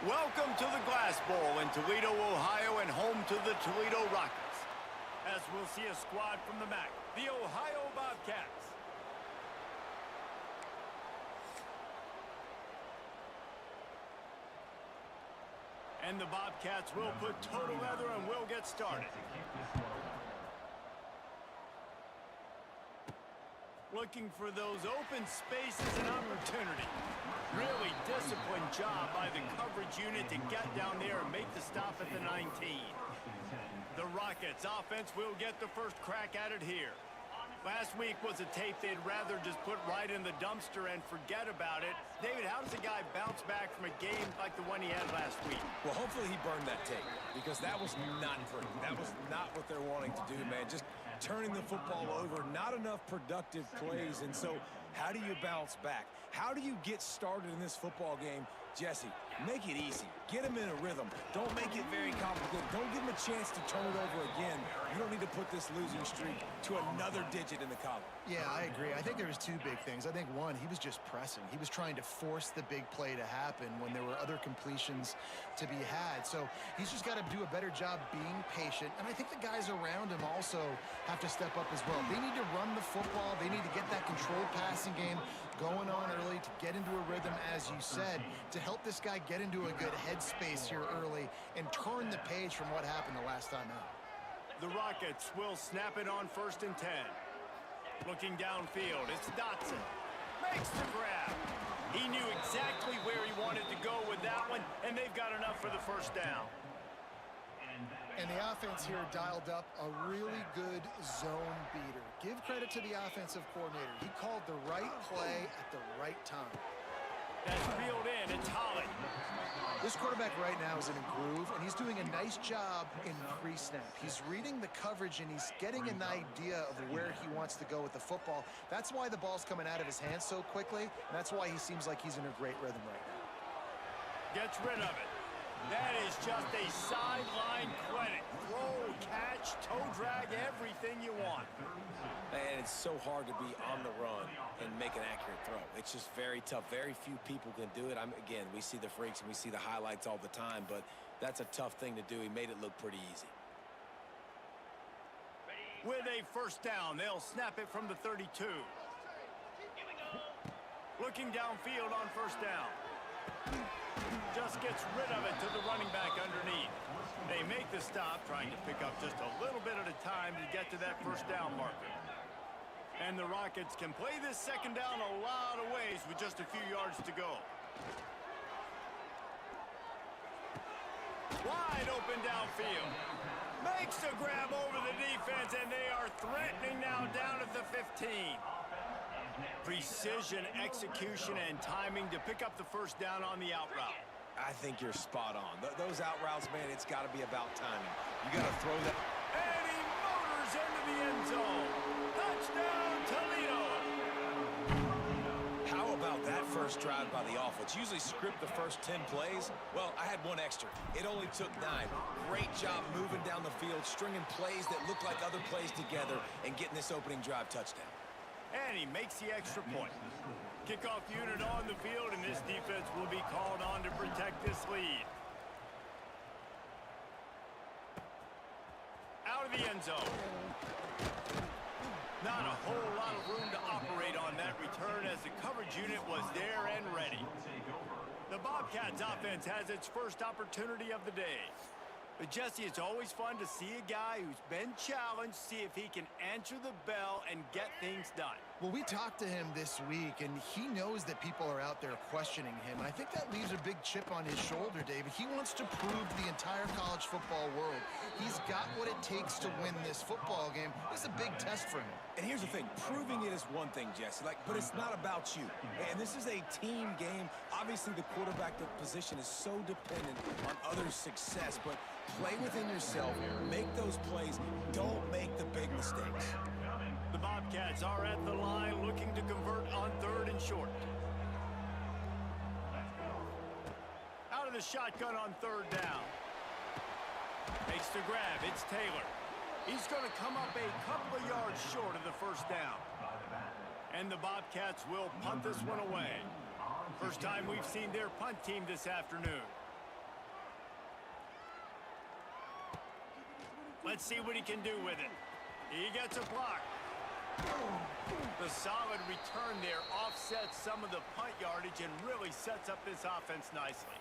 Welcome to the Glass Bowl in Toledo, Ohio, and home to the Toledo Rockets. As we'll see a squad from the MAC, the Ohio Bobcats. And the Bobcats will put total leather and will get started. Looking for those open spaces and opportunity. Really disciplined job by the coverage unit to get down there and make the stop at the 19. The Rockets offense will get the first crack at it here. Last week was a tape they'd rather just put right in the dumpster and forget about it. David, how does a guy bounce back from a game like the one he had last week? Well, hopefully he burned that tape because that was not pretty. That was not what they're wanting to do, man. Just turning the football over, not enough productive plays. And so how do you bounce back? How do you get started in this football game? Jesse, make it easy. Get him in a rhythm. Don't make it very complicated. Don't give him a chance to turn it over again. You don't need to put this losing streak to another digit in the column. Yeah, I agree. I think there was two big things. I think one, he was just pressing. He was trying to force the big play to happen when there were other completions to be had. So he's just got to do a better job being patient. And I think the guys around him also have to step up as well. They need to run the football. They need to get that controlled passing game going on early to get into a rhythm, as you said, to help this guy get into a good headspace here early and turn the page from what happened the last time out. The Rockets will snap it on 1st and 10. Looking downfield, it's Dotson. Makes the grab. He knew exactly where he wanted to go with that one, and they've got enough for the first down. And the offense here dialed up a really good zone beater. Give credit to the offensive coordinator. He called the right play at the right time. That's reeled in. It's Holland. This quarterback right now is in a groove, and he's doing a nice job in pre-snap. He's reading the coverage, and he's getting an idea of where he wants to go with the football. That's why the ball's coming out of his hands so quickly, and that's why he seems like he's in a great rhythm right now. Gets rid of it. That is just a sideline credit. Throw, catch, toe drag, everything you want. And it's so hard to be on the run and make an accurate throw. It's just very tough. Very few people can do it. Again, we see the freaks and we see the highlights all the time, but that's a tough thing to do. He made it look pretty easy. With a first down, they'll snap it from the 32. Looking downfield on first down. Just gets rid of it to the running back underneath. They make the stop, trying to pick up just a little bit at a time to get to that first down marker. And the Rockets can play this second down a lot of ways with just a few yards to go. Wide open downfield. Makes the grab over the defense, and they are threatening now down at the 15. Precision, execution, and timing to pick up the first down on the out route. I think you're spot on. Those out routes, man, it's got to be about timing. You got to throw that. And he motors into the end zone. Touchdown, Toledo. How about that first drive by the offense? Usually script the first 10 plays. Well, I had one extra. It only took 9. Great job moving down the field, stringing plays that look like other plays together, and getting this opening drive touchdown. And he makes the extra point. Kickoff unit on the field, and this defense will be called on to protect this lead. Out of the end zone. Not a whole lot of room to operate on that return as the coverage unit was there and ready. The Bobcats offense has its first opportunity of the day. But, Jesse, it's always fun to see a guy who's been challenged, see if he can answer the bell and get things done. Well, we talked to him this week, and he knows that people are out there questioning him. And I think that leaves a big chip on his shoulder, David. He wants to prove to the entire college football world he's got what it takes to win this football game. It's a big test for him. And here's the thing. Proving it is one thing, Jesse, but it's not about you. And this is a team game. Obviously, the quarterback position is so dependent on others' success, but play within yourself, make those plays, don't make the big mistakes. The Bobcats are at the line looking to convert on 3rd and short. Out of the shotgun on 3rd down. Makes the grab, it's Taylor. He's going to come up a couple of yards short of the first down. And the Bobcats will punt this one away. First time we've seen their punt team this afternoon. Let's see what he can do with it. He gets a block. The solid return there offsets some of the punt yardage and really sets up this offense nicely.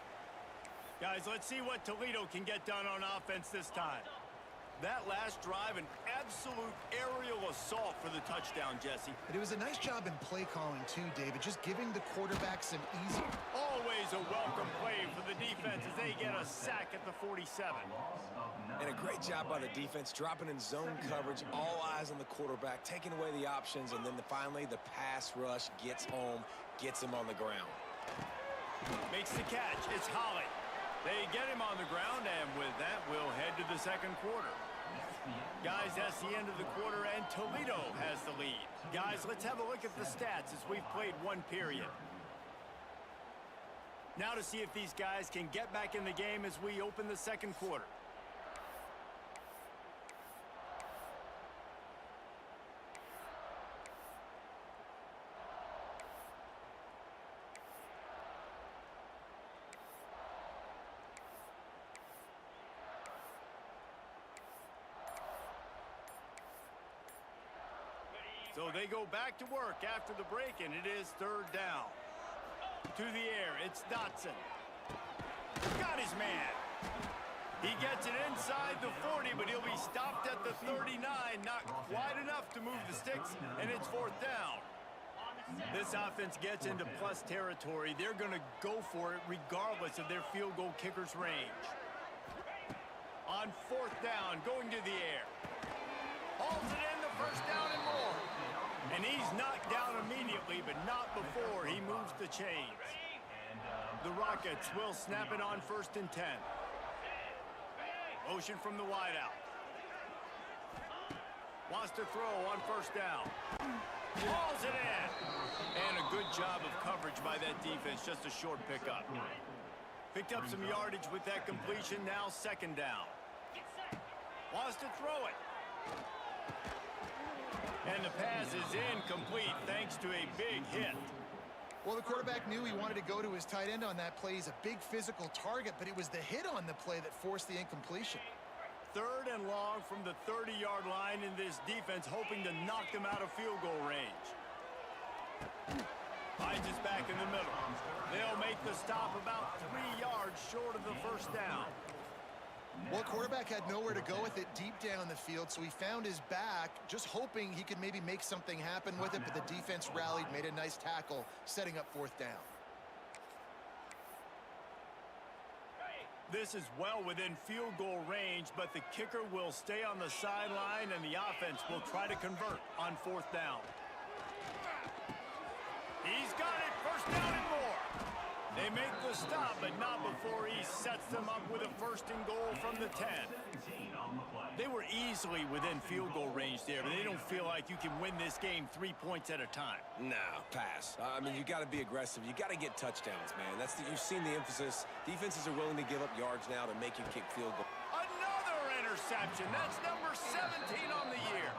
Guys, let's see what Toledo can get done on offense this time. That last drive, an absolute aerial assault for the touchdown, Jesse. But it was a nice job in play calling too, David, just giving the quarterback some easy. Always a welcome play for the defense as they get a sack at the 47. And a great job by the defense, dropping in zone coverage, all eyes on the quarterback, taking away the options, and then finally the pass rush gets home, gets him on the ground. Makes the catch. It's Holly. They get him on the ground, and with that, we'll head to the second quarter. Guys, that's the end of the quarter, and Toledo has the lead. Guys, let's have a look at the stats as we've played one period. Now to see if these guys can get back in the game as we open the second quarter. So they go back to work after the break, and it is third down. To the air, it's Dotson. Got his man. He gets it inside the 40, but he'll be stopped at the 39. Not quite enough to move the sticks, and it's fourth down. This offense gets into plus territory. They're going to go for it regardless of their field goal kicker's range. On fourth down, going to the air. Hauls it in, the first down and more. And he's knocked down immediately, but not before he moves the chains. The Rockets will snap it on first and 10. Motion from the wideout. Wants to throw on first down. Hauls it in. And a good job of coverage by that defense, just a short pickup. Picked up some yardage with that completion, now second down. Wants to throw it. And the pass is incomplete thanks to a big hit. Well, the quarterback knew he wanted to go to his tight end on that play. He's a big physical target, but it was the hit on the play that forced the incompletion. Third and long from the 30-yard line in this defense, hoping to knock them out of field goal range. Finds his back in the middle. They'll make the stop about 3 yards short of the first down. Well, quarterback had nowhere to go with it deep down the field, so he found his back, just hoping he could maybe make something happen with it, but the defense rallied, made a nice tackle, setting up fourth down. This is well within field goal range, but the kicker will stay on the sideline, and the offense will try to convert on fourth down. He's got it, first down and more. They make the stop, but not before he sets them up with a first and goal from the 10. They were easily within field goal range there, but they don't feel like you can win this game 3 points at a time. No, pass. I mean, you got to be aggressive. You got to get touchdowns, man. You've seen the emphasis. Defenses are willing to give up yards now to make you kick field goal. Another interception. That's number 17 on the year.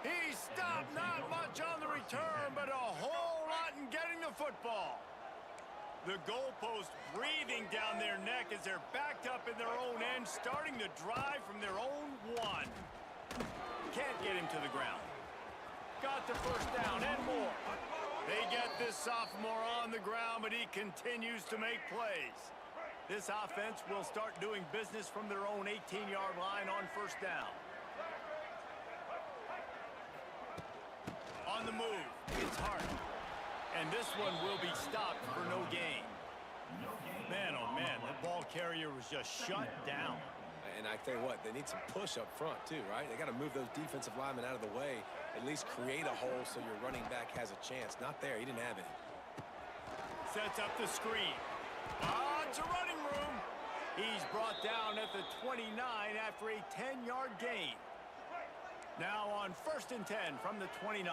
He stopped not much on the return, but a whole lot in getting the football. The goalpost breathing down their neck as they're backed up in their own end, starting to drive from their own one. Can't get him to the ground. Got the first down and more. They get this sophomore on the ground, but he continues to make plays. This offense will start doing business from their own 18-yard line on first down. On the move, it's Hart. And this one will be stopped for no gain. Man, oh man, that ball carrier was just shut down. And I tell you what, they need some push up front too, right? They got to move those defensive linemen out of the way, at least create a hole so your running back has a chance. Not there, he didn't have any. Sets up the screen. It's a running room. He's brought down at the 29 after a 10-yard gain. Now on first and 10 from the 29.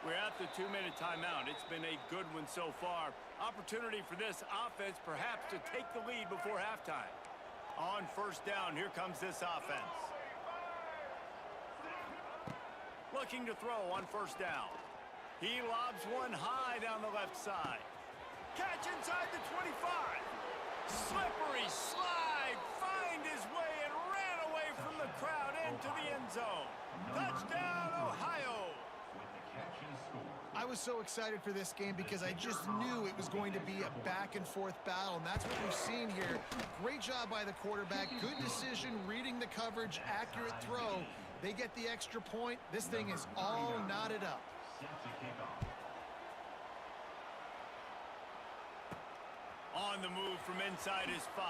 We're at the 2-minute timeout. It's been a good one so far. Opportunity for this offense perhaps to take the lead before halftime. On first down, here comes this offense. Looking to throw on first down. He lobs one high down the left side. Catch inside the 25. Slippery slide, find his way and ran away from the crowd into the end zone. Touchdown, Ohio. I was so excited for this game because I just knew it was going to be a back-and-forth battle, and that's what we've seen here. Great job by the quarterback, good decision, reading the coverage, accurate throw. They get the extra point. This thing is all knotted up. On the move from inside his 5.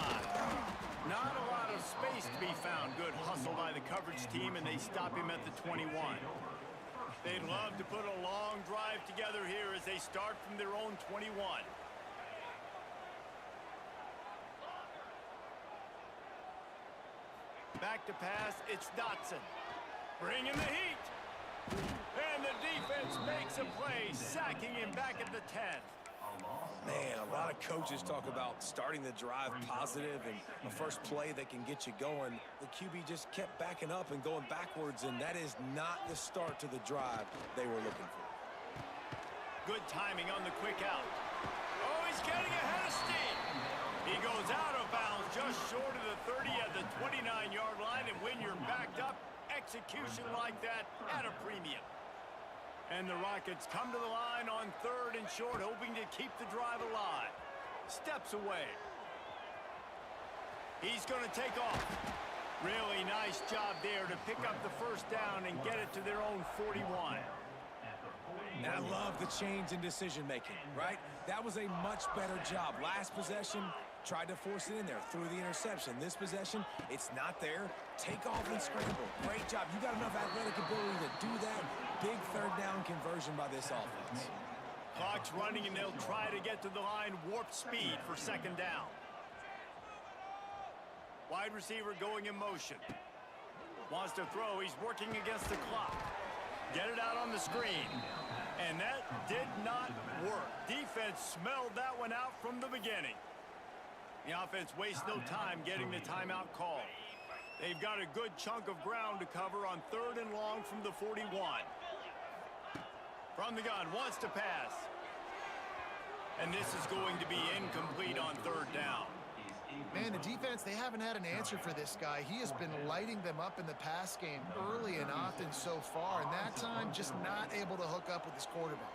Not a lot of space to be found. Good hustle by the coverage team, and they stop him at the 21. They'd love to put a long drive together here as they start from their own 21. Back to pass, it's Dotson. Bringing the heat. And the defense makes a play, sacking him back at the 10. Man, a lot of coaches talk about starting the drive positive and a first play that can get you going. The QB just kept backing up and going backwards, and that is not the start to the drive they were looking for. Good timing on the quick out. Oh, he's getting ahead of steam. He goes out of bounds just short of the 30 at the 29-yard line, and when you're backed up, execution like that at a premium. And the Rockets come to the line on 3rd and short, hoping to keep the drive alive. Steps away. He's going to take off. Really nice job there to pick up the first down and get it to their own 41. And I love the change in decision-making, right? That was a much better job. Last possession, tried to force it in there, threw the interception. This possession, it's not there. Take off and scramble. Great job. You got enough athletic ability to do that. Big 3rd down conversion by this offense. Clock's running, and they'll try to get to the line warp speed for 2nd down. Wide receiver going in motion. Wants to throw. He's working against the clock. Get it out on the screen. And that did not work. Defense smelled that one out from the beginning. The offense wastes no time getting the timeout call. They've got a good chunk of ground to cover on 3rd and long from the 41. From the gun, wants to pass. And this is going to be incomplete on 3rd down. Man, the defense, they haven't had an answer for this guy. He has been lighting them up in the pass game early and often so far, and that time just not able to hook up with his quarterback.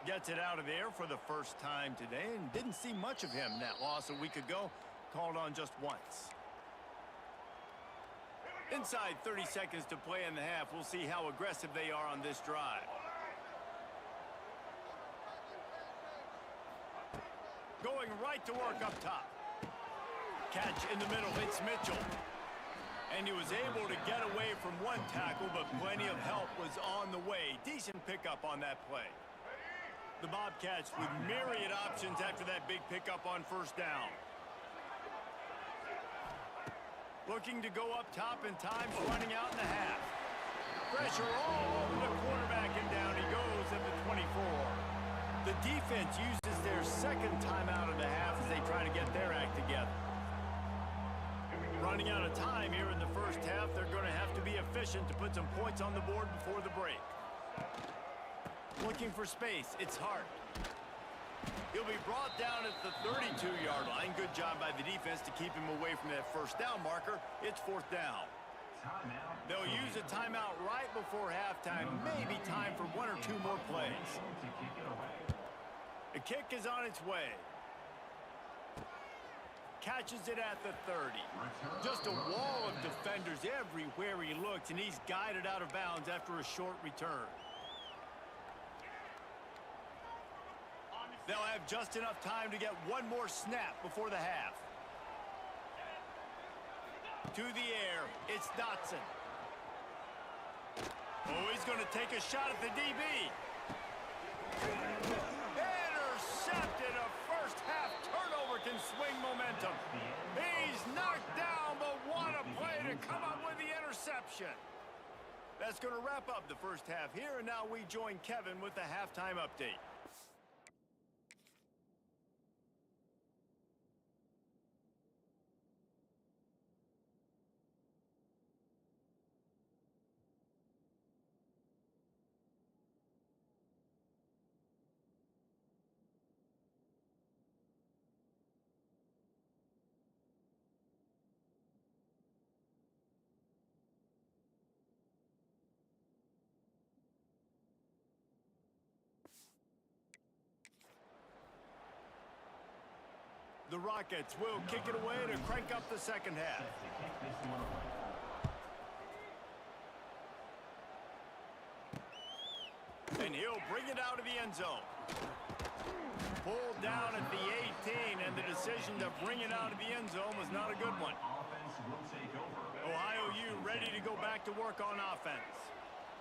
Gets it out of there for the first time today, and didn't see much of him in that loss a week ago. Called on just once. Inside 30 seconds to play in the half. We'll see how aggressive they are on this drive. Going right to work up top. Catch in the middle, hits Mitchell. And he was able to get away from one tackle, but plenty of help was on the way. Decent pickup on that play. The Bobcats with myriad options after that big pickup on 1st down. Looking to go up top, and time's running out in the half. Pressure all over the quarterback, and down he goes at the 24. The defense uses their 2nd timeout of the half as they try to get their act together. Running out of time here in the first half, they're going to have to be efficient to put some points on the board before the break. Looking for space, it's Hart. He'll be brought down at the 32-yard line. Good job by the defense to keep him away from that 1st down marker. It's 4th down. They'll use a timeout right before halftime. Maybe time for 1 or 2 more plays. The kick is on its way. Catches it at the 30. Just a wall of defenders everywhere he looks, and he's guided out of bounds after a short return. They'll have just enough time to get one more snap before the half. To the air, it's Dotson. Oh, he's going to take a shot at the DB. Intercepted. A first half turnover can swing momentum. He's knocked down, but what a play to come up with the interception. That's going to wrap up the first half here, and now we join Kevin with the halftime update. The Rockets will kick it away to crank up the second half. And he'll bring it out of the end zone. Pulled down at the 18, and the decision to bring it out of the end zone was not a good one. Ohio U ready to go back to work on offense.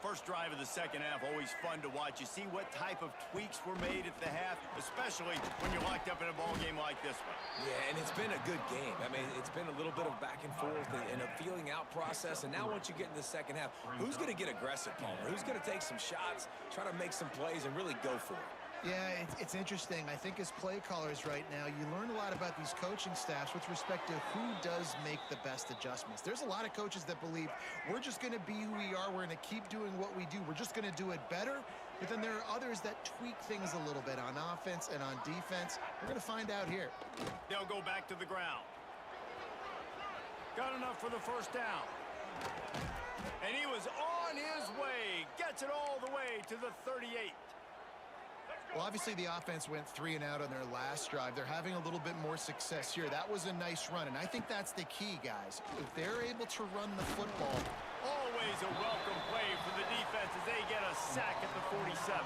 First drive of the second half, always fun to watch. You see what type of tweaks were made at the half, especially when you're locked up in a ball game like this one. Yeah, and it's been a good game. I mean, it's been a little bit of back and forth and a feeling out process. And now once you get in the second half, who's going to get aggressive, Palmer? Who's going to take some shots, try to make some plays, and really go for it? Yeah, it's interesting. I think as play callers right now, you learn a lot about these coaching staffs with respect to who does make the best adjustments. There's a lot of coaches that believe we're just going to be who we are. We're going to keep doing what we do. We're just going to do it better. But then there are others that tweak things a little bit on offense and on defense. We're going to find out here. They'll go back to the ground. Got enough for the first down. And he was on his way. Gets it all the way to the 38. Well, obviously the offense went 3 and out on their last drive. They're having a little bit more success here. That was a nice run, and I think that's the key, guys. If they're able to run the football. Always a welcome play for the defense as they get a sack at the 47.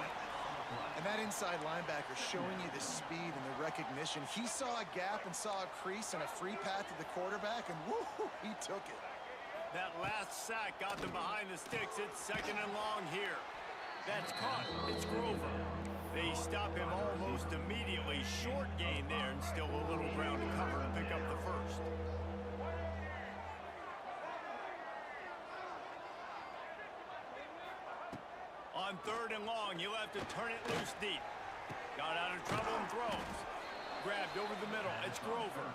And that inside linebacker showing you the speed and the recognition. He saw a gap and saw a crease and a free path to the quarterback, and woo, he took it. That last sack got them behind the sticks. It's second and long here. That's caught. It's Grover. They stop him almost immediately. Short gain there and still a little ground to cover and pick up the first. On third and long, he'll have to turn it loose deep. Got out of trouble and throws. Grabbed over the middle. It's Grover.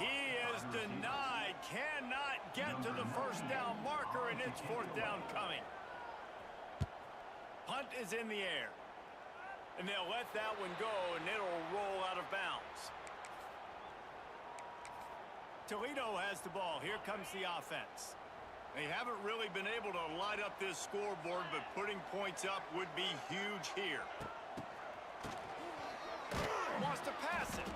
He is denied. Cannot get to the first down marker, and it's fourth down coming. Punt is in the air. And they'll let that one go, and it'll roll out of bounds. Toledo has the ball. Here comes the offense. They haven't really been able to light up this scoreboard, but putting points up would be huge here. Wants to pass it.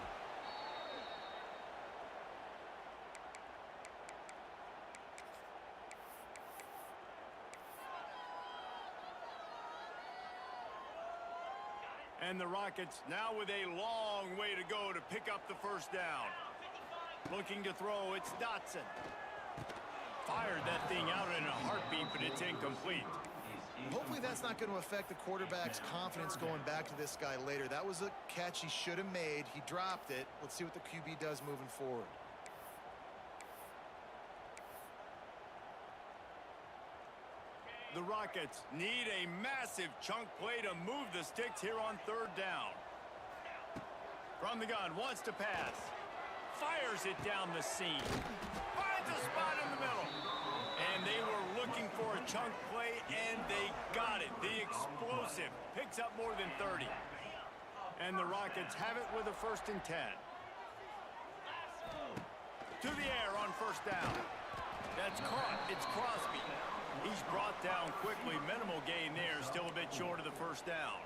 And the Rockets now with a long way to go to pick up the first down. Looking to throw, it's Dotson. Fired that thing out in a heartbeat, but it's incomplete. Hopefully that's not going to affect the quarterback's confidence going back to this guy later. That was a catch he should have made. He dropped it. Let's see what the QB does moving forward. The Rockets need a massive chunk play to move the sticks here on third down. From the gun, wants to pass. Fires it down the seam. Finds a spot in the middle. And they were looking for a chunk play, and they got it. The explosive picks up more than 30. And the Rockets have it with a 1st and 10. To the air on first down. That's caught. It's Crosby. He's brought down quickly. Minimal gain there. Still a bit short of the first down.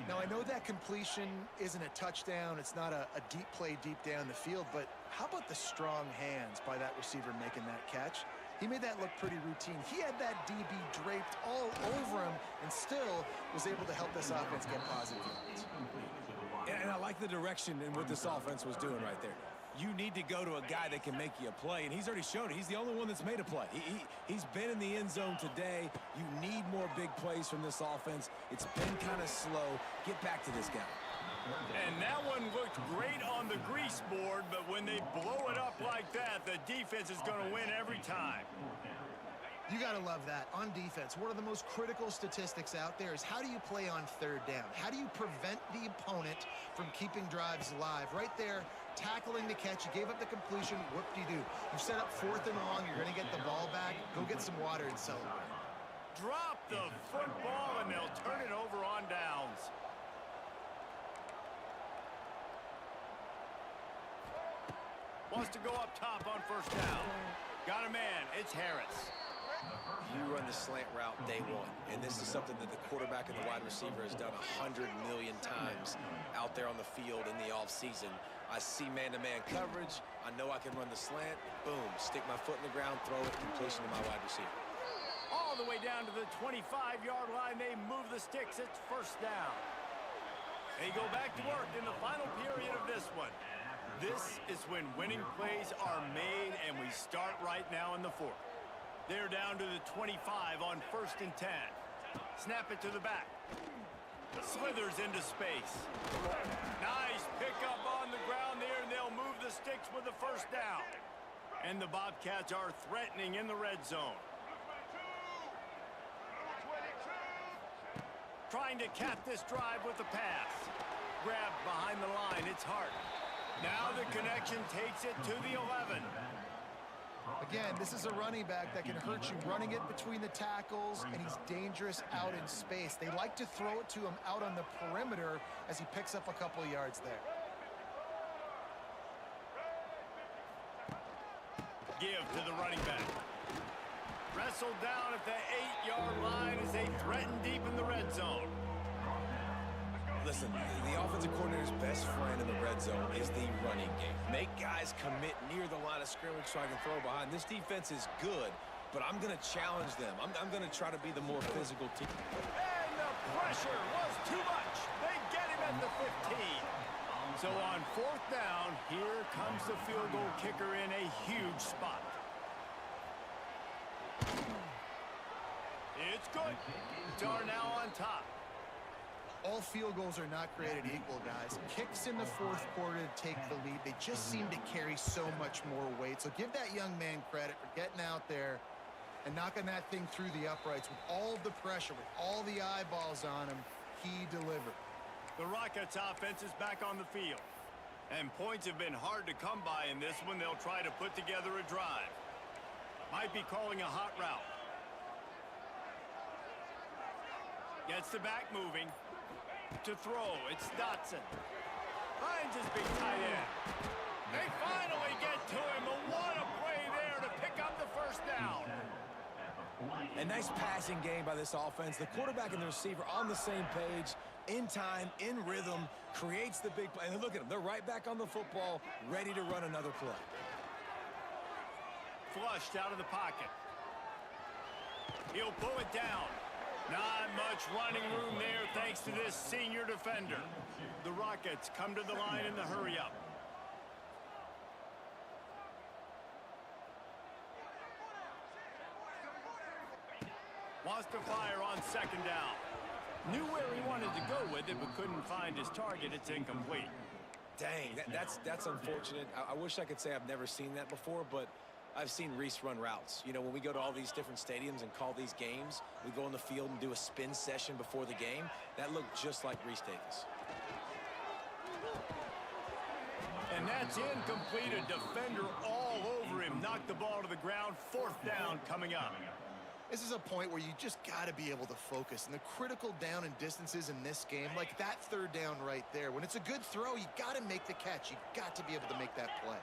Now, I know that completion isn't a touchdown. It's not a deep play deep down the field. But how about the strong hands by that receiver making that catch? He made that look pretty routine. He had that DB draped all over him and still was able to help this offense get positive yards. And I like the direction and what this offense was doing right there. You need to go to a guy that can make you a play, and he's already shown it. He's the only one that's made a play. He's been in the end zone today. You need more big plays from this offense. It's been kind of slow. Get back to this guy. And that one looked great on the grease board, but when they blow it up like that, the defense is going to win every time. You got to love that. On defense, one of the most critical statistics out there is how do you play on third down? How do you prevent the opponent from keeping drives alive? Right there, tackling the catch. You gave up the completion. Whoop-de-doo. You've set up 4th and long. You're going to get the ball back. Go get some water and celebrate. Drop the football, and they'll turn it over on downs. Wants to go up top on first down. Got a man. It's Harris. You run the slant route day one, and this is something that the quarterback and the wide receiver has done 100 million times out there on the field in the offseason. I see man-to-man coverage. I know I can run the slant. Boom, stick my foot in the ground, throw it, completion to my wide receiver. All the way down to the 25-yard line, they move the sticks. It's first down. They go back to work in the final period of this one. This is when winning plays are made, and we start right now in the fourth. They're down to the 25 on 1st and 10. Snap it to the back. Slithers into space. Nice pickup on the ground there, and they'll move the sticks with the first down. And the Bobcats are threatening in the red zone. Trying to cap this drive with the pass. Grabbed behind the line, it's Hart. Now the connection takes it to the 11. Again, this is a running back that can hurt you running it between the tackles, and he's dangerous out in space. They like to throw it to him out on the perimeter as he picks up a couple of yards there. Give to the running back. Wrestled down at the 8-yard line as they threaten deep in the red zone. Listen, the offensive coordinator's best friend in the red zone is the running game. Make guys commit near the line of scrimmage so I can throw behind. This defense is good, but I'm going to challenge them. I'm going to try to be the more physical team. And the pressure was too much. They get him at the 15. So on 4th down, here comes the field goal kicker in a huge spot. It's good. Tar now on top. All field goals are not created equal, guys. Kicks in the 4th quarter to take the lead. They just seem to carry so much more weight. So give that young man credit for getting out there and knocking that thing through the uprights with all of the pressure, with all the eyeballs on him. He delivered. The Rockets offense is back on the field. And points have been hard to come by in this one. They'll try to put together a drive. Might be calling a hot route. Gets the back moving. To throw, it's Dotson. Finds his big tight end. They finally get to him, but what a play there to pick up the first down. A nice passing game by this offense. The quarterback and the receiver on the same page, in time, in rhythm, creates the big play. And look at them, they're right back on the football, ready to run another play. Flushed out of the pocket. He'll pull it down. Not much running room there thanks to this senior defender. The Rockets come to the line in the hurry-up. Wants to fire on 2nd down. Knew where he wanted to go with it, but couldn't find his target. It's incomplete. Dang, that's unfortunate. I wish I could say I've never seen that before, but I've seen Reese run routes. You know, when we go to all these different stadiums and call these games, we go on the field and do a spin session before the game. That looked just like Reese Davis. And that's incomplete. A defender all over him. Knocked the ball to the ground. 4th down coming up. This is a point where you just got to be able to focus. And the critical down and distances in this game, like that 3rd down right there, when it's a good throw, you got to make the catch. You got to be able to make that play.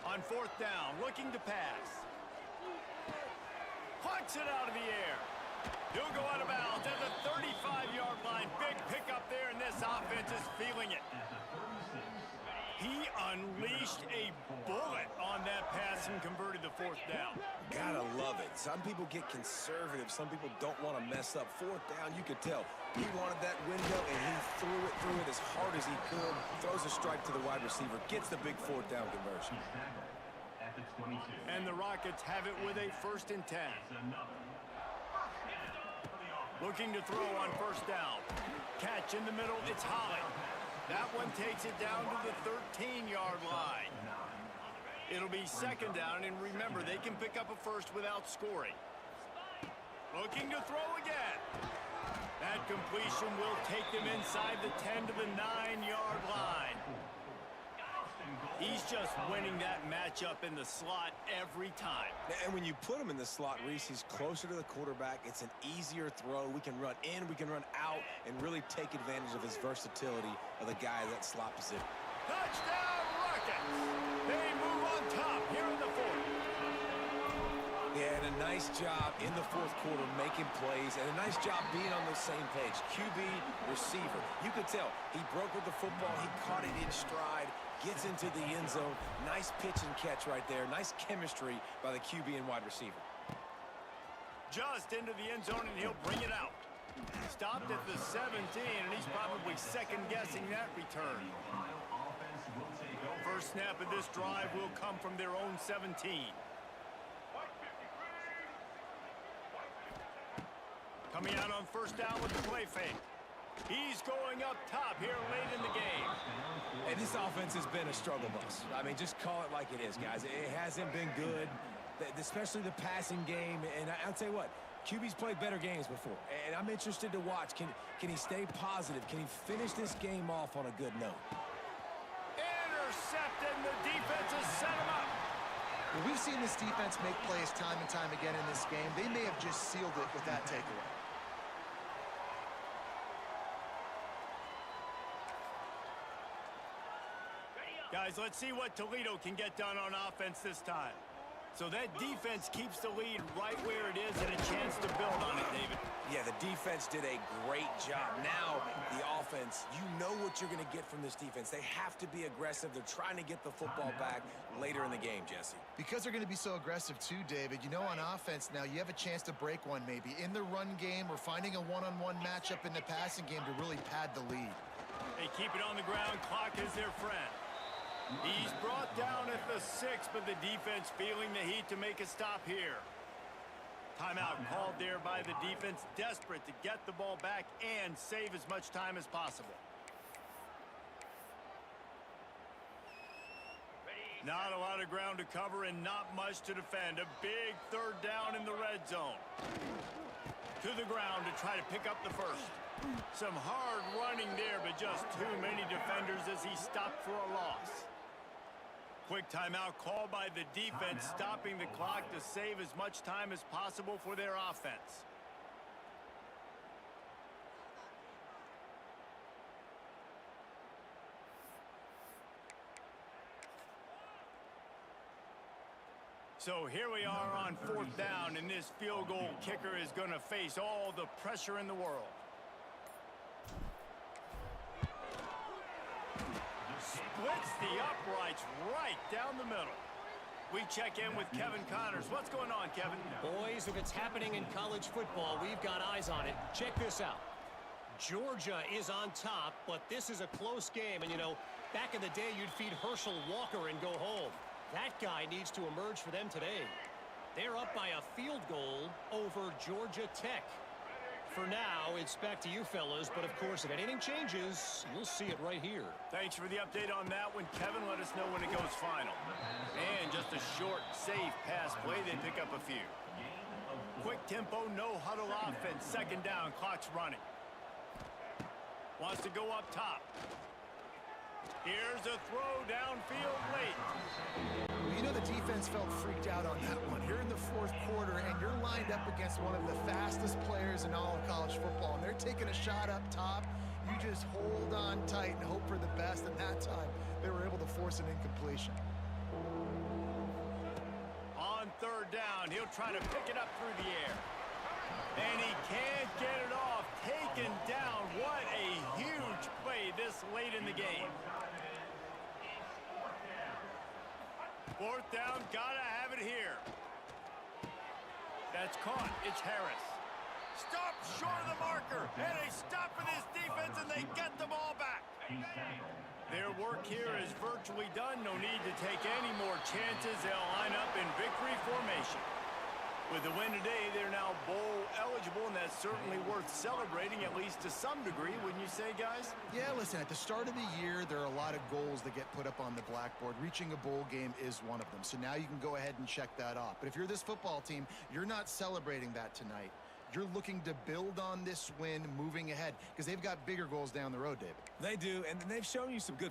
On 4th down, looking to pass. Plucks it out of the air. He'll go out of bounds at the 35-yard line. Big pickup there, and this offense is feeling it. He unleashed a bullet on that pass and converted the 4th down. Gotta love it. Some people get conservative. Some people don't want to mess up. 4th down, you could tell. He wanted that window, and he threw it as hard as he could. Throws a strike to the wide receiver. Gets the big 4th down conversion. And the Rockets have it with a 1st and 10. Looking to throw on 1st down. Catch in the middle, it's Holly. That one takes it down to the 13-yard line. It'll be 2nd down, and remember, they can pick up a first without scoring. Looking to throw again. That completion will take them inside the 10 to the 9-yard line. He's just winning that matchup in the slot every time. And when you put him in the slot, Reese, he's closer to the quarterback. It's an easier throw. We can run in, we can run out, and really take advantage of his versatility of the guy that slot position. Touchdown, Rockets! They move on top here in the 4th. Yeah, and a nice job in the fourth quarter making plays, and a nice job being on the same page. QB, receiver. You could tell he broke with the football. He caught it in stride, gets into the end zone. Nice pitch and catch right there. Nice chemistry by the QB and wide receiver. Just into the end zone, and he'll bring it out. Stopped at the 17, and he's probably second-guessing that return. First snap of this drive will come from their own 17. Coming out on first down with the play fake. He's going up top here late in the game. And this offense has been a struggle bus. I mean, just call it like it is, guys. It hasn't been good, especially the passing game. And I'll tell you what, QB's played better games before. And I'm interested to watch. Can he stay positive? Can he finish this game off on a good note? Intercepted, and the defense has set him up. Well, we've seen this defense make plays time and time again in this game. They may have just sealed it with that takeaway. Guys, let's see what Toledo can get done on offense this time. So that defense keeps the lead right where it is and a chance to build on it, David. Yeah, the defense did a great job. Now, the offense, you know what you're going to get from this defense. They have to be aggressive. They're trying to get the football back later in the game, Jesse. Because they're going to be so aggressive too, David, you know, on offense now, you have a chance to break one maybe in the run game or finding a one-on-one matchup in the passing game to really pad the lead. They keep it on the ground. Clock is their friend. He's brought down at the 6, but the defense feeling the heat to make a stop here. Timeout called there by the defense, desperate to get the ball back and save as much time as possible. Not a lot of ground to cover and not much to defend. A big third down in the red zone. To the ground to try to pick up the first. Some hard running there, but just too many defenders as he stopped for a loss. Quick timeout called by the defense, stopping the clock to save as much time as possible for their offense. So here we are on fourth down, and this field goal kicker is going to face all the pressure in the world. Splits the uprights right down the middle. We check in with Kevin Connors. What's going on, Kevin? Boys, if it's happening in college football, we've got eyes on it. Check this out. Georgia is on top, but this is a close game. And, you know, back in the day, you'd feed Herschel Walker and go home. That guy needs to emerge for them today. They're up by a field goal over Georgia Tech. For now, it's back to you fellas, but of course, if anything changes, you'll see it right here. Thanks for the update on that one, Kevin. Let us know when it goes final. And just a short, safe pass play. They pick up a few. Quick tempo, no huddle offense. Second down, clock's running. Wants to go up top. Here's a throw downfield late. Well, you know, the defense felt freaked out on that one. You're in the fourth quarter, and you're lined up against one of the fastest players in all of college football, and they're taking a shot up top. You just hold on tight and hope for the best, and that time they were able to force an incompletion. On third down, he'll try to pick it up through the air. And he can't get it off. Taken down. What a huge play this late in the game. Fourth down, gotta have it here. That's caught. It's Harris. Stop short of the marker. And they stop for this defense, and they get the ball back. Their work here is virtually done. No need to take any more chances. They'll line up in victory formation. With the win today, they're now bowl eligible, and that's certainly worth celebrating, at least to some degree, wouldn't you say, guys? Yeah, listen, at the start of the year, there are a lot of goals that get put up on the blackboard. Reaching a bowl game is one of them. So now you can go ahead and check that off. But if you're this football team, you're not celebrating that tonight. You're looking to build on this win moving ahead because they've got bigger goals down the road, David. They do, and they've shown you some good